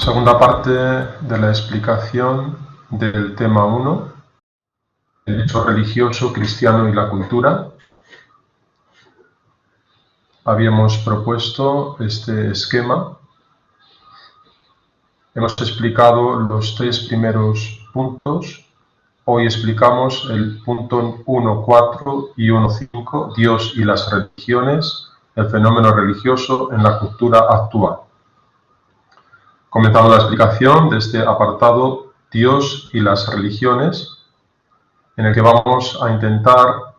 Segunda parte de la explicación del tema 1, el hecho religioso, cristiano y la cultura. Habíamos propuesto este esquema. Hemos explicado los 3 primeros puntos. Hoy explicamos el punto 1.4 y 1.5, Dios y las religiones, el fenómeno religioso en la cultura actual. Comenzamos la explicación de este apartado, Dios y las religiones, en el que vamos a intentar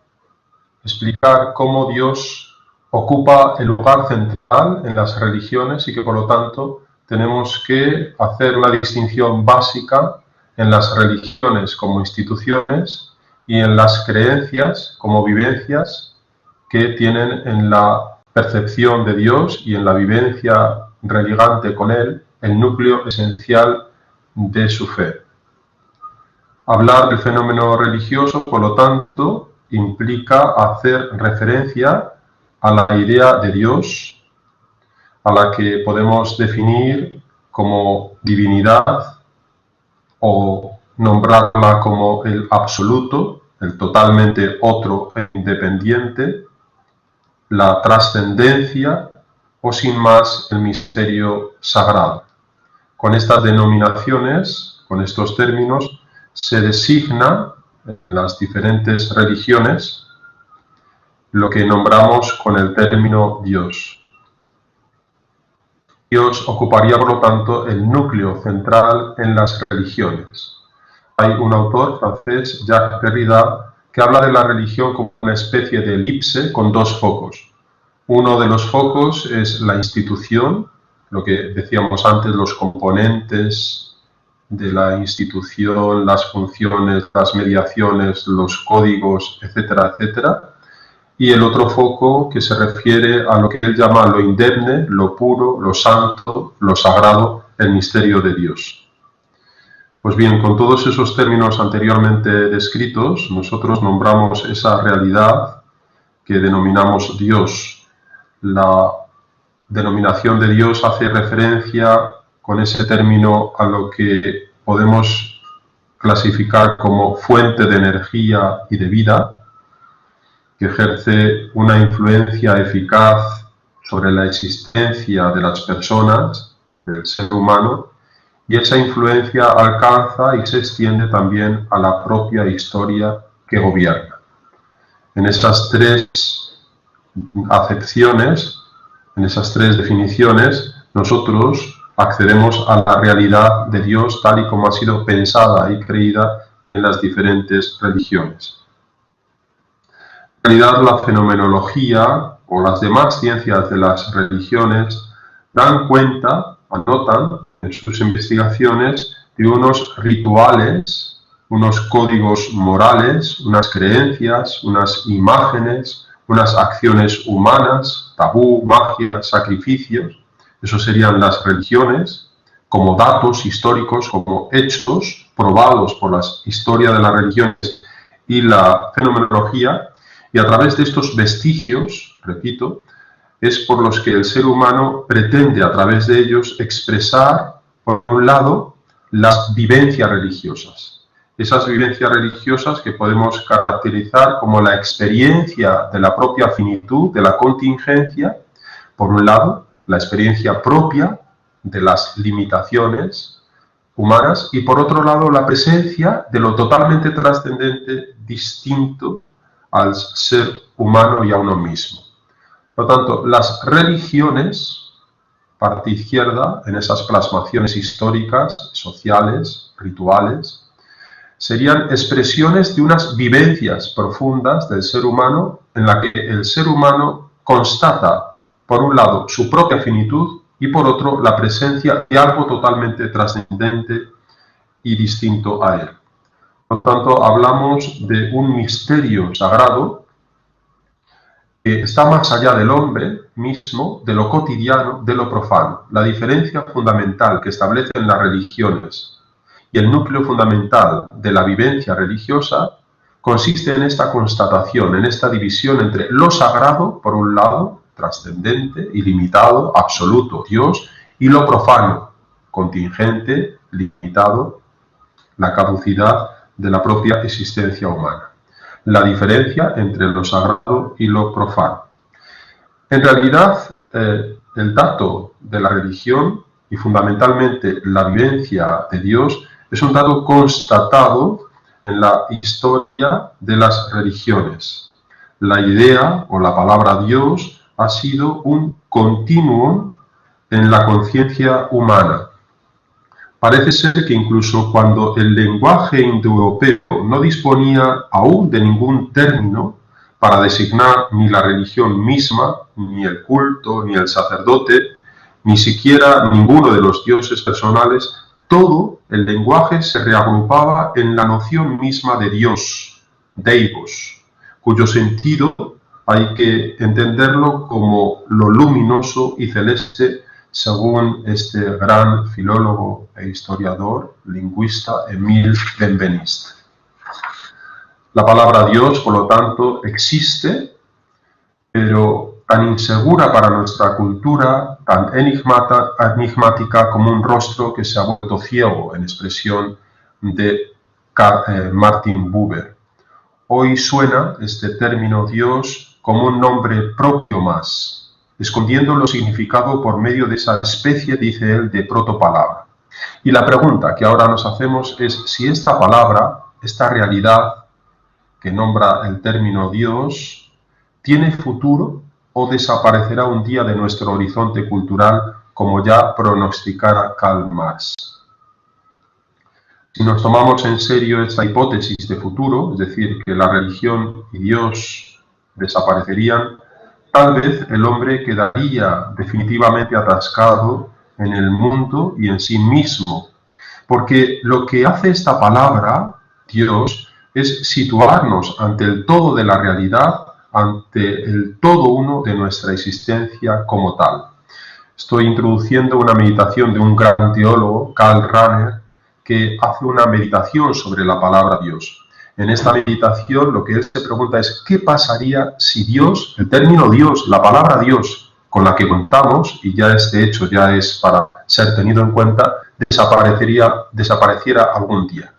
explicar cómo Dios ocupa el lugar central en las religiones y que por lo tanto tenemos que hacer una distinción básica en las religiones como instituciones y en las creencias como vivencias que tienen en la percepción de Dios y en la vivencia religante con Él, el núcleo esencial de su fe. Hablar del fenómeno religioso, por lo tanto, implica hacer referencia a la idea de Dios, a la que podemos definir como divinidad o nombrarla como el absoluto, el totalmente otro e independiente, la trascendencia o sin más el misterio sagrado. Con estas denominaciones, con estos términos, se designa en las diferentes religiones lo que nombramos con el término Dios. Dios ocuparía, por lo tanto, el núcleo central en las religiones. Hay un autor francés, Jacques Derrida, que habla de la religión como una especie de elipse con 2 focos. Uno de los focos es la institución, lo que decíamos antes, los componentes de la institución, las funciones, las mediaciones, los códigos, etcétera, etcétera. Y el otro foco que se refiere a lo que él llama lo indemne, lo puro, lo santo, lo sagrado, el misterio de Dios. Pues bien, con todos esos términos anteriormente descritos, nosotros nombramos esa realidad que denominamos Dios. La denominación de Dios hace referencia con ese término a lo que podemos clasificar como fuente de energía y de vida, que ejerce una influencia eficaz sobre la existencia de las personas, del ser humano, y esa influencia alcanza y se extiende también a la propia historia que gobierna. En esas 3 acepciones, en esas 3 definiciones, nosotros accedemos a la realidad de Dios tal y como ha sido pensada y creída en las diferentes religiones. En realidad, la fenomenología o las demás ciencias de las religiones dan cuenta, anotan en sus investigaciones de unos rituales, unos códigos morales, unas creencias, unas imágenes, unas acciones humanas, tabú, magia, sacrificios. Eso serían las religiones, como datos históricos, como hechos probados por la historia de las religiones y la fenomenología, y a través de estos vestigios, repito, es por los que el ser humano pretende a través de ellos expresar, por un lado, las vivencias religiosas. Esas vivencias religiosas que podemos caracterizar como la experiencia de la propia finitud, de la contingencia, por un lado, la experiencia propia de las limitaciones humanas y por otro lado la presencia de lo totalmente trascendente, distinto al ser humano y a uno mismo. Por lo tanto, las religiones, parte izquierda, en esas plasmaciones históricas, sociales, rituales, serían expresiones de unas vivencias profundas del ser humano en la que el ser humano constata, por un lado, su propia finitud y por otro, la presencia de algo totalmente trascendente y distinto a él. Por lo tanto, hablamos de un misterio sagrado que está más allá del hombre mismo, de lo cotidiano, de lo profano. La diferencia fundamental que establecen las religiones y el núcleo fundamental de la vivencia religiosa consiste en esta constatación, en esta división entre lo sagrado, por un lado, trascendente, ilimitado, absoluto, Dios, y lo profano, contingente, limitado, la caducidad de la propia existencia humana, la diferencia entre lo sagrado y lo profano. En realidad, el dato de la religión y fundamentalmente la vivencia de Dios es un dato constatado en la historia de las religiones. La idea o la palabra Dios ha sido un continuum en la conciencia humana. Parece ser que incluso cuando el lenguaje indoeuropeo no disponía aún de ningún término para designar ni la religión misma, ni el culto, ni el sacerdote, ni siquiera ninguno de los dioses personales, todo el lenguaje se reagrupaba en la noción misma de Dios, Deivos, cuyo sentido hay que entenderlo como lo luminoso y celeste, según este gran filólogo e historiador, lingüista Émile Benveniste. La palabra Dios, por lo tanto, existe, pero tan insegura para nuestra cultura, tan enigmática como un rostro que se ha vuelto ciego, en expresión de Martin Buber. Hoy suena este término Dios como un nombre propio más, escondiéndolo significado por medio de esa especie, dice él, de protopalabra. Y la pregunta que ahora nos hacemos es si esta palabra, esta realidad que nombra el término Dios, tiene futuro o desaparecerá un día de nuestro horizonte cultural, como ya pronosticara Karl Marx. Si nos tomamos en serio esta hipótesis de futuro, es decir, que la religión y Dios desaparecerían, tal vez el hombre quedaría definitivamente atascado en el mundo y en sí mismo, porque lo que hace esta palabra, Dios, es situarnos ante el todo de la realidad, ante el todo uno de nuestra existencia como tal. Estoy introduciendo una meditación de un gran teólogo, Karl Rahner, que hace una meditación sobre la palabra Dios. En esta meditación lo que él se pregunta es ¿qué pasaría si Dios, el término Dios, la palabra Dios con la que contamos, y ya este hecho ya es para ser tenido en cuenta, desapareciera algún día?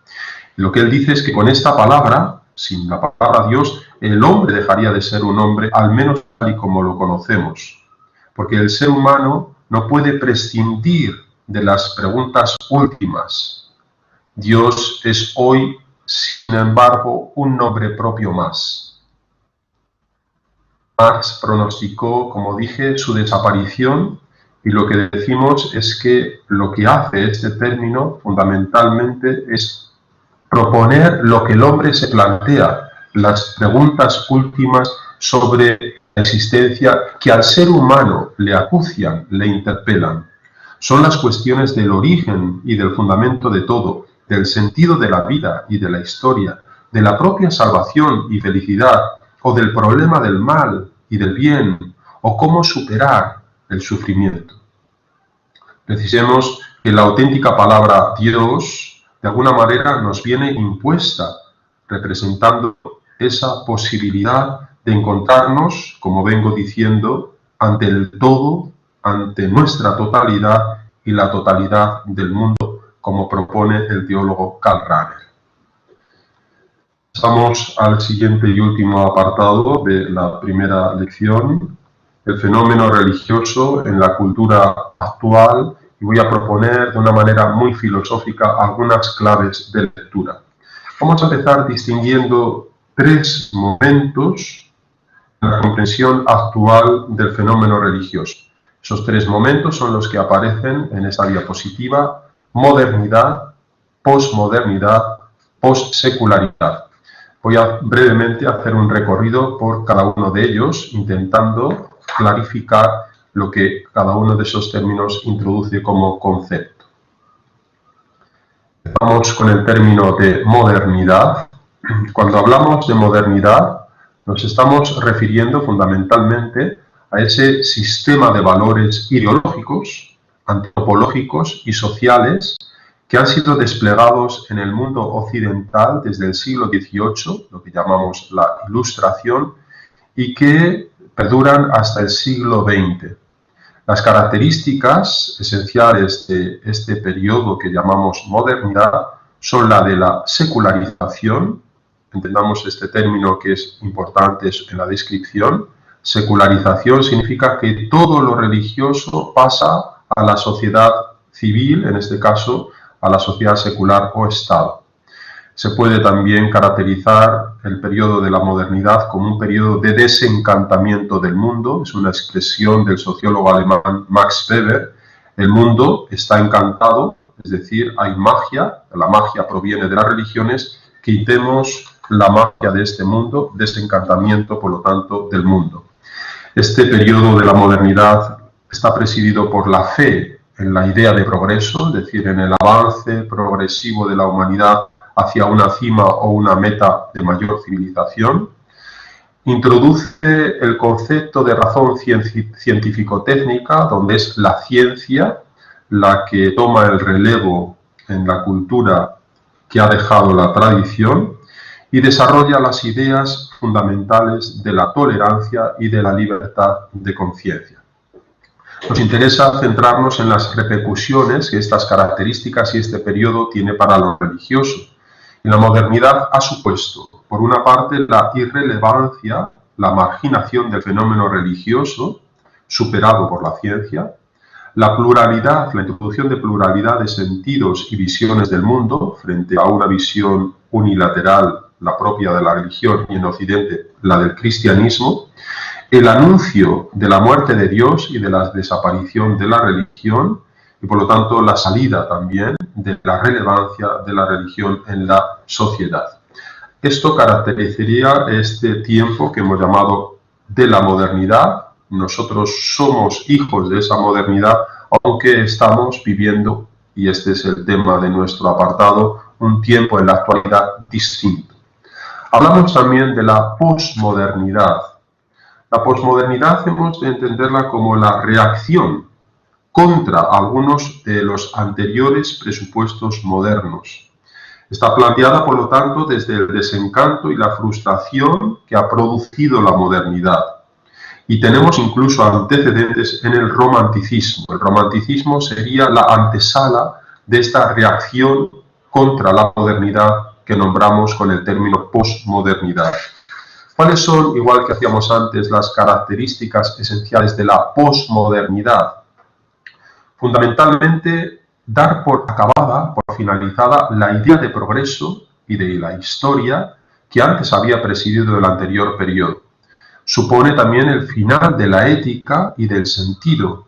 Lo que él dice es que con esta palabra, sin la palabra Dios, el hombre dejaría de ser un hombre, al menos tal y como lo conocemos. Porque el ser humano no puede prescindir de las preguntas últimas. Dios es hoy, sin embargo, un nombre propio más. Marx pronosticó, como dije, su desaparición, y lo que decimos es que lo que hace este término fundamentalmente es proponer lo que el hombre se plantea, las preguntas últimas sobre la existencia que al ser humano le acucian, le interpelan. Son las cuestiones del origen y del fundamento de todo, del sentido de la vida y de la historia, de la propia salvación y felicidad, o del problema del mal y del bien, o cómo superar el sufrimiento. Precisemos que la auténtica palabra Dios, de alguna manera, nos viene impuesta, representando esa posibilidad de encontrarnos, como vengo diciendo, ante el todo, ante nuestra totalidad y la totalidad del mundo, como propone el teólogo Karl Rahner. Pasamos al siguiente y último apartado de la primera lección, el fenómeno religioso en la cultura actual, y voy a proponer de una manera muy filosófica algunas claves de lectura. Vamos a empezar distinguiendo tres momentos en la comprensión actual del fenómeno religioso. Esos tres momentos son los que aparecen en esta diapositiva: modernidad, posmodernidad, postsecularidad. Voy a brevemente hacer un recorrido por cada uno de ellos, intentando clarificar lo que cada uno de esos términos introduce como concepto. Empezamos con el término de modernidad. Cuando hablamos de modernidad, nos estamos refiriendo fundamentalmente a ese sistema de valores ideológicos, antropológicos y sociales que han sido desplegados en el mundo occidental desde el siglo XVIII, lo que llamamos la Ilustración, y que perduran hasta el siglo XX. Las características esenciales de este periodo que llamamos modernidad son la de la secularización. Entendamos este término que es importante en la descripción. Secularización significa que todo lo religioso pasa a la sociedad civil, en este caso a la sociedad secular o Estado. Se puede también caracterizar el periodo de la modernidad como un periodo de desencantamiento del mundo. Es una expresión del sociólogo alemán Max Weber. El mundo está encantado, es decir, hay magia. La magia proviene de las religiones. Quitemos la magia de este mundo, desencantamiento, por lo tanto, del mundo. Este periodo de la modernidad está presidido por la fe en la idea de progreso, es decir, en el avance progresivo de la humanidad hacia una cima o una meta de mayor civilización. Introduce el concepto de razón científico-técnica, donde es la ciencia la que toma el relevo en la cultura que ha dejado la tradición, y desarrolla las ideas fundamentales de la tolerancia y de la libertad de conciencia. Nos interesa centrarnos en las repercusiones que estas características y este periodo tiene para lo religioso. Y la modernidad ha supuesto, por una parte, la irrelevancia, la marginación del fenómeno religioso, superado por la ciencia, la pluralidad, la introducción de pluralidad de sentidos y visiones del mundo frente a una visión unilateral, la propia de la religión, y en Occidente la del cristianismo, el anuncio de la muerte de Dios y de la desaparición de la religión, y por lo tanto la salida también de la relevancia de la religión en la sociedad. Esto caracterizaría este tiempo que hemos llamado de la modernidad. Nosotros somos hijos de esa modernidad, aunque estamos viviendo, y este es el tema de nuestro apartado, un tiempo en la actualidad distinto. Hablamos también de la posmodernidad. La posmodernidad hemos de entenderla como la reacción contra algunos de los anteriores presupuestos modernos. Está planteada, por lo tanto, desde el desencanto y la frustración que ha producido la modernidad. Y tenemos incluso antecedentes en el romanticismo. El romanticismo sería la antesala de esta reacción contra la modernidad que nombramos con el término posmodernidad. ¿Cuáles son, igual que hacíamos antes, las características esenciales de la posmodernidad? Fundamentalmente, dar por acabada, por finalizada, la idea de progreso y de la historia que antes había presidido el anterior periodo. Supone también el final de la ética y del sentido.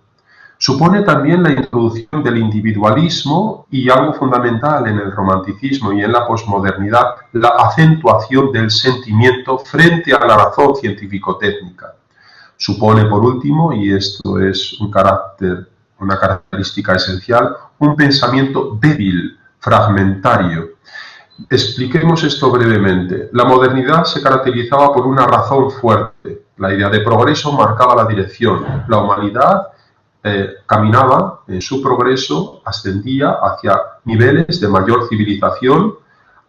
Supone también la introducción del individualismo y, algo fundamental en el romanticismo y en la posmodernidad, la acentuación del sentimiento frente a la razón científico-técnica. Supone, por último, y esto es una característica esencial, un pensamiento débil, fragmentario. Expliquemos esto brevemente. La modernidad se caracterizaba por una razón fuerte. La idea de progreso marcaba la dirección. La humanidad caminaba en su progreso, ascendía hacia niveles de mayor civilización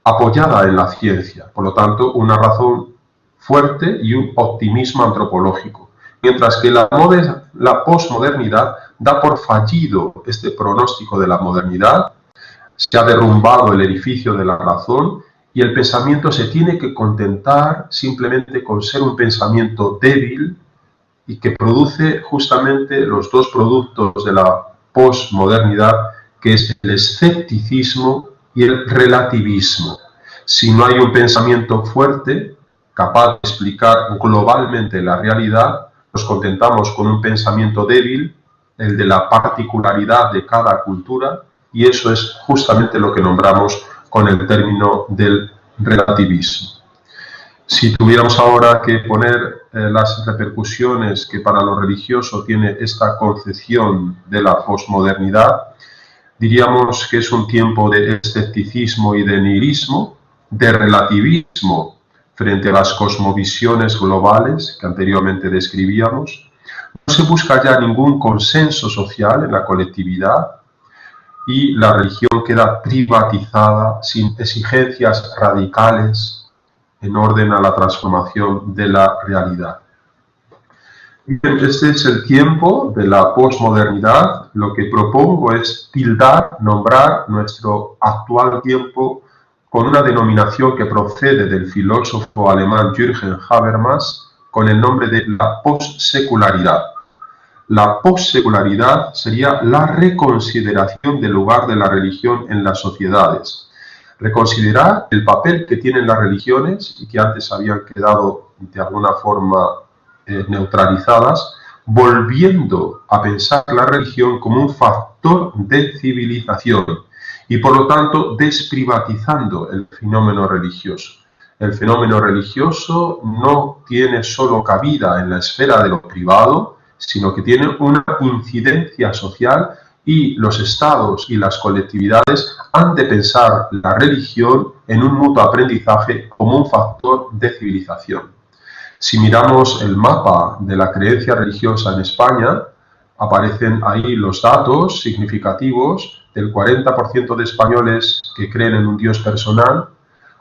apoyada en la ciencia. Por lo tanto, una razón fuerte y un optimismo antropológico. Mientras que la posmodernidad da por fallido este pronóstico de la modernidad, se ha derrumbado el edificio de la razón y el pensamiento se tiene que contentar simplemente con ser un pensamiento débil y que produce justamente los dos productos de la posmodernidad, que es el escepticismo y el relativismo. Si no hay un pensamiento fuerte, capaz de explicar globalmente la realidad, nos contentamos con un pensamiento débil, el de la particularidad de cada cultura, y eso es justamente lo que nombramos con el término del relativismo. Si tuviéramos ahora que poner las repercusiones que para lo religioso tiene esta concepción de la posmodernidad, diríamos que es un tiempo de escepticismo y de nihilismo, de relativismo frente a las cosmovisiones globales que anteriormente describíamos. No se busca ya ningún consenso social en la colectividad y la religión queda privatizada sin exigencias radicales en orden a la transformación de la realidad. Bien, este es el tiempo de la posmodernidad. Lo que propongo es nombrar nuestro actual tiempo con una denominación que procede del filósofo alemán Jürgen Habermas con el nombre de la possecularidad. La possecularidad sería la reconsideración del lugar de la religión en las sociedades. Reconsiderar el papel que tienen las religiones y que antes habían quedado de alguna forma neutralizadas, volviendo a pensar la religión como un factor de civilización y por lo tanto desprivatizando el fenómeno religioso. El fenómeno religioso no tiene solo cabida en la esfera de lo privado, sino que tiene una incidencia social y los estados y las colectividades han de pensar la religión en un mutuo aprendizaje como un factor de civilización. Si miramos el mapa de la creencia religiosa en España, aparecen ahí los datos significativos del 40% de españoles que creen en un Dios personal,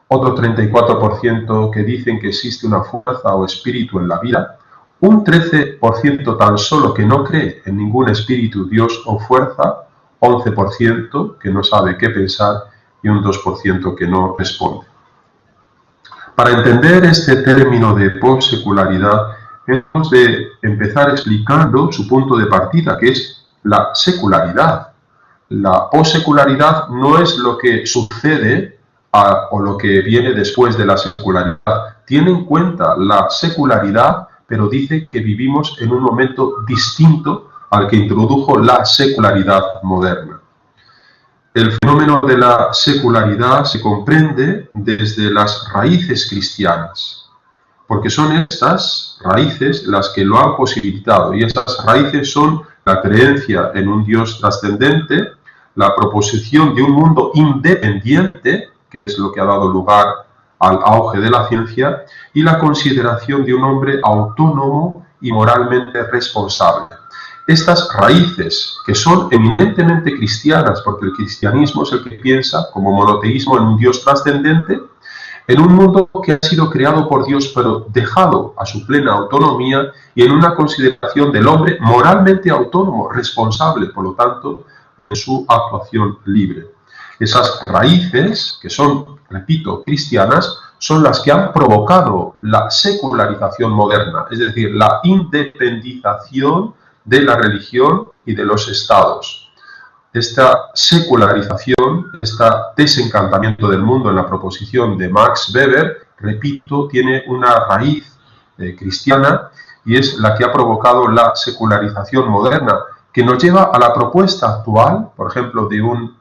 otro 34% que dicen que existe una fuerza o espíritu en la vida, un 13% tan solo que no cree en ningún espíritu, Dios o fuerza, 11% que no sabe qué pensar y un 2% que no responde. Para entender este término de possecularidad, hemos de empezar explicando su punto de partida, que es la secularidad. La possecularidad no es lo que sucede o lo que viene después de la secularidad. Tiene en cuenta la secularidad, pero dice que vivimos en un momento distinto al que introdujo la secularidad moderna. El fenómeno de la secularidad se comprende desde las raíces cristianas, porque son estas raíces las que lo han posibilitado, y esas raíces son la creencia en un Dios trascendente, la proposición de un mundo independiente, que es lo que ha dado lugar al auge de la ciencia, y la consideración de un hombre autónomo y moralmente responsable. Estas raíces, que son eminentemente cristianas, porque el cristianismo es el que piensa como monoteísmo en un Dios trascendente, en un mundo que ha sido creado por Dios pero dejado a su plena autonomía y en una consideración del hombre moralmente autónomo, responsable, por lo tanto, de su actuación libre. Esas raíces, que son, repito, cristianas, son las que han provocado la secularización moderna, es decir, la independización de la religión y de los estados. Esta secularización, este desencantamiento del mundo en la proposición de Max Weber, repito, tiene una raíz cristiana y es la que ha provocado la secularización moderna, que nos lleva a la propuesta actual, por ejemplo, de un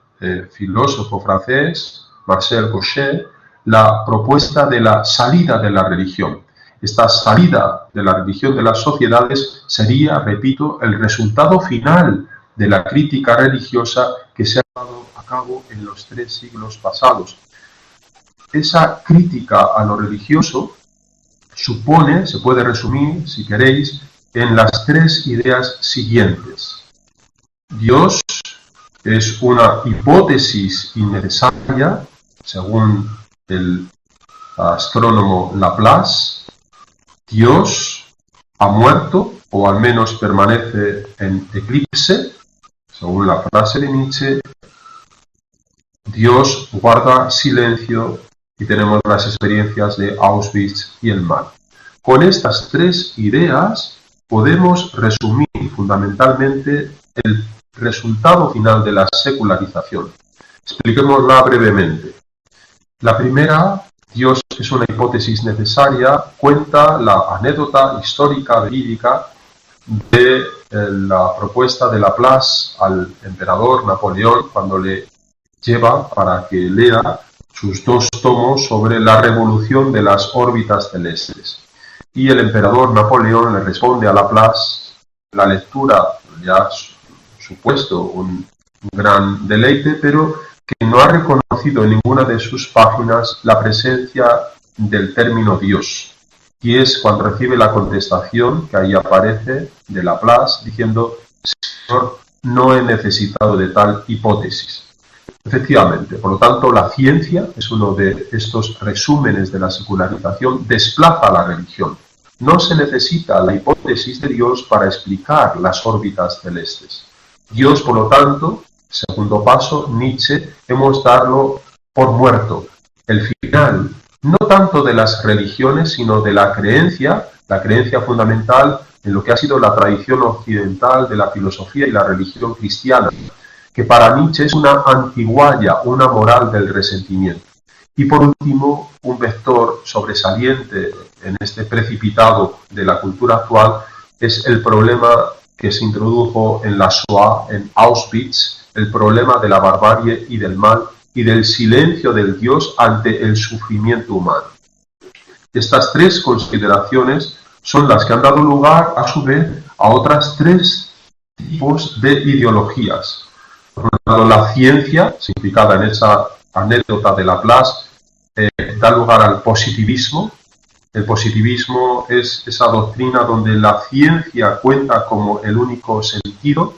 filósofo francés, Marcel Gauchet, la propuesta de la salida de la religión. Esta salida de la religión de las sociedades sería, repito, el resultado final de la crítica religiosa que se ha llevado a cabo en los 3 siglos pasados. Esa crítica a lo religioso supone, se puede resumir, si queréis, en las 3 ideas siguientes. Dios es una hipótesis innecesaria, según el astrónomo Laplace. Dios ha muerto, o al menos permanece en eclipse, según la frase de Nietzsche. Dios guarda silencio y tenemos las experiencias de Auschwitz y el mal. Con estas 3 ideas podemos resumir fundamentalmente el resultado final de la secularización. Expliquémosla brevemente. La primera, Dios es una hipótesis necesaria, cuenta la anécdota histórica verídica de la propuesta de Laplace al emperador Napoleón cuando le lleva para que lea sus 2 tomos sobre la revolución de las órbitas celestes. Y el emperador Napoleón le responde a Laplace, la lectura ya ha supuesto un gran deleite, pero que no ha reconocido en ninguna de sus páginas la presencia del término Dios. Y es cuando recibe la contestación que ahí aparece de Laplace diciendo: Señor, no he necesitado de tal hipótesis. Efectivamente, por lo tanto, la ciencia es uno de estos resúmenes de la secularización, desplaza a la religión. no se necesita la hipótesis de Dios para explicar las órbitas celestes. Dios, por lo tanto, segundo paso, Nietzsche, hemos darlo por muerto. El final, no tanto de las religiones, sino de la creencia fundamental en lo que ha sido la tradición occidental de la filosofía y la religión cristiana, que para Nietzsche es una antigualla, una moral del resentimiento. Y por último, un vector sobresaliente en este precipitado de la cultura actual es el problema que se introdujo en la Shoah, en Auschwitz, el problema de la barbarie y del mal y del silencio del Dios ante el sufrimiento humano. Estas tres consideraciones son las que han dado lugar, a su vez, a otras tres tipos de ideologías. Por un lado, la ciencia, significada en esa anécdota de Laplace, da lugar al positivismo. El positivismo es esa doctrina donde la ciencia cuenta como el único sentido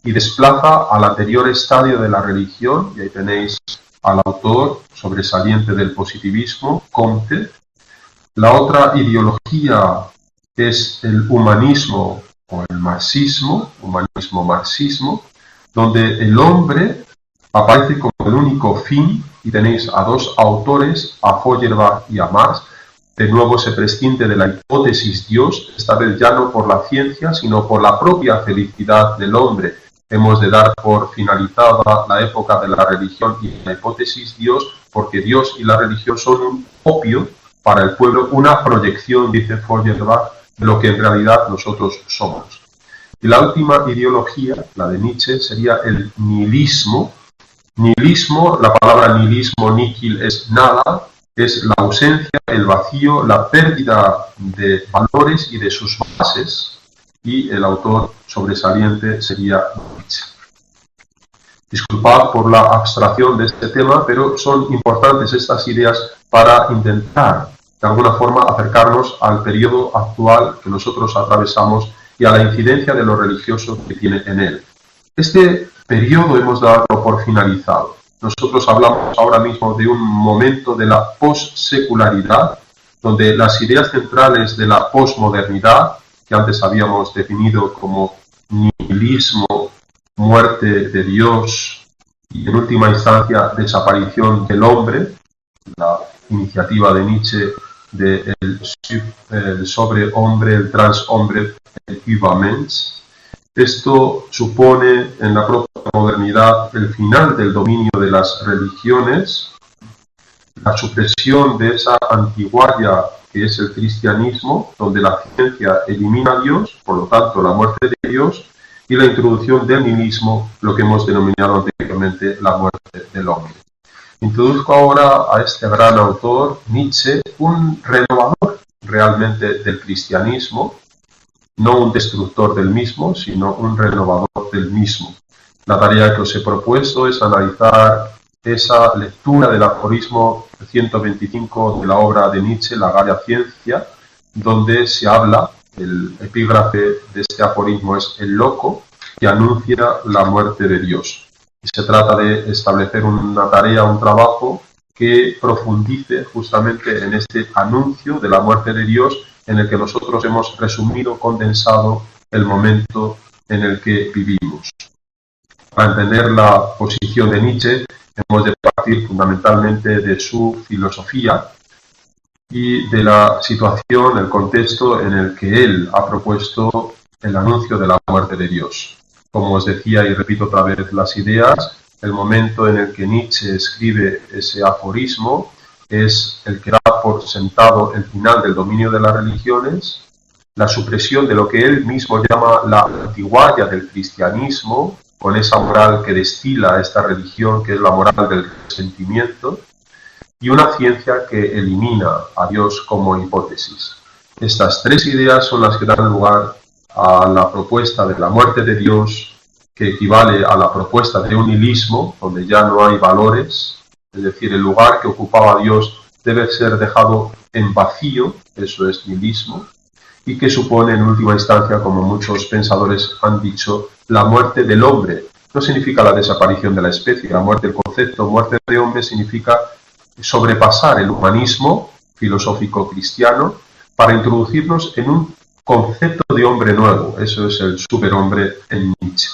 y desplaza al anterior estadio de la religión, y ahí tenéis al autor sobresaliente del positivismo, Comte. La otra ideología es el humanismo o el marxismo, humanismo-marxismo, donde el hombre aparece como el único fin, y tenéis a dos autores, a Feuerbach y a Marx. De nuevo se prescinde de la hipótesis Dios, esta vez ya no por la ciencia, sino por la propia felicidad del hombre. Hemos de dar por finalizada la época de la religión y la hipótesis Dios, porque Dios y la religión son un opio para el pueblo, una proyección, dice Feuerbach, de lo que en realidad nosotros somos. Y la última ideología, la de Nietzsche, sería el nihilismo. Nihilismo, la palabra nihilismo, nihil, es nada, es la ausencia, el vacío, la pérdida de valores y de sus bases, y el autor sobresaliente sería Nietzsche. Disculpad por la abstracción de este tema, pero son importantes estas ideas para intentar, de alguna forma, acercarnos al periodo actual que nosotros atravesamos y a la incidencia de lo religioso que tiene en él. Este periodo hemos dado por finalizado. Nosotros hablamos ahora mismo de un momento de la possecularidad, donde las ideas centrales de la posmodernidad, que antes habíamos definido como nihilismo, muerte de Dios y en última instancia desaparición del hombre, la iniciativa de Nietzsche del sobrehombre, el transhombre, el Übermensch. Esto supone en la propia modernidad el final del dominio de las religiones, la supresión de esa antigualla que es el cristianismo, donde la ciencia elimina a Dios, por lo tanto la muerte de Dios, y la introducción del nihilismo, lo que hemos denominado anteriormente la muerte del hombre. Introduzco ahora a este gran autor, Nietzsche, un renovador realmente del cristianismo, no un destructor del mismo, sino un renovador del mismo. La tarea que os he propuesto es analizar esa lectura del aforismo 125 de la obra de Nietzsche, La Gaia Ciencia, donde se habla, el epígrafe de este aforismo es el loco que anuncia la muerte de Dios. Y se trata de establecer una tarea, un trabajo que profundice justamente en este anuncio de la muerte de Dios, en el que nosotros hemos resumido, condensado el momento en el que vivimos. Para entender la posición de Nietzsche, hemos de partir fundamentalmente de su filosofía y de la situación, el contexto en el que él ha propuesto el anuncio de la muerte de Dios. Como os decía y repito otra vez las ideas, el momento en el que Nietzsche escribe ese aforismo es el que da por sentado el final del dominio de las religiones, la supresión de lo que él mismo llama la antigualla del cristianismo, con esa moral que destila esta religión, que es la moral del resentimiento, y una ciencia que elimina a Dios como hipótesis. Estas tres ideas son las que dan lugar a la propuesta de la muerte de Dios, que equivale a la propuesta de un nihilismo, donde ya no hay valores, es decir, el lugar que ocupaba Dios debe ser dejado en vacío, eso es nihilismo, y que supone en última instancia, como muchos pensadores han dicho, la muerte del hombre. No significa la desaparición de la especie, la muerte, el concepto muerte de hombre significa sobrepasar el humanismo filosófico cristiano para introducirnos en un concepto de hombre nuevo. Eso es el superhombre en Nietzsche.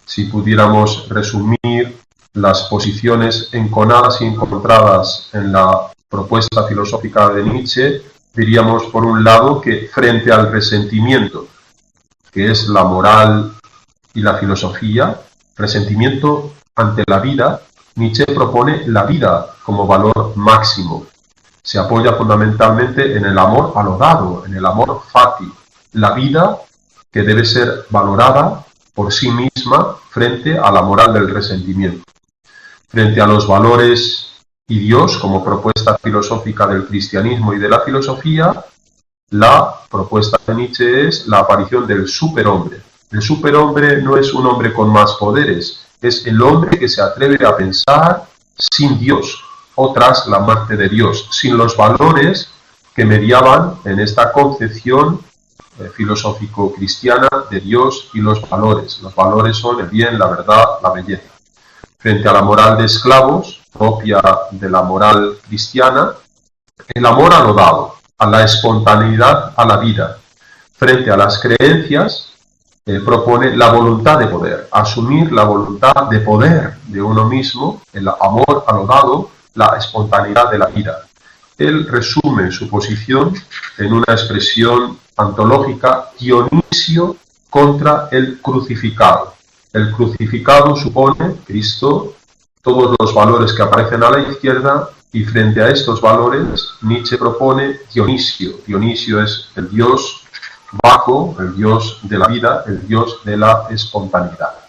Si pudiéramos resumir las posiciones enconadas y encontradas en la propuesta filosófica de Nietzsche, diríamos por un lado que frente al resentimiento, que es la moral y la filosofía, resentimiento ante la vida, Nietzsche propone la vida como valor máximo. Se apoya fundamentalmente en el amor a lo dado, en el amor fati, la vida que debe ser valorada por sí misma frente a la moral del resentimiento. Frente a los valores y Dios como propuesta filosófica del cristianismo y de la filosofía, la propuesta de Nietzsche es la aparición del superhombre. El superhombre no es un hombre con más poderes, es el hombre que se atreve a pensar sin Dios o tras la muerte de Dios, sin los valores que mediaban en esta concepción filosófico-cristiana de Dios y los valores. Los valores son el bien, la verdad, la belleza. Frente a la moral de esclavos, propia de la moral cristiana, el amor a lo dado, a la espontaneidad, a la vida. Frente a las creencias, propone la voluntad de poder, asumir la voluntad de poder de uno mismo, el amor a lo dado, la espontaneidad de la vida. Él resume su posición en una expresión antológica: Dionisio contra el crucificado. El crucificado supone, Cristo, todos los valores que aparecen a la izquierda, y frente a estos valores Nietzsche propone Dionisio. Dionisio es el dios Baco, el dios de la vida, el dios de la espontaneidad.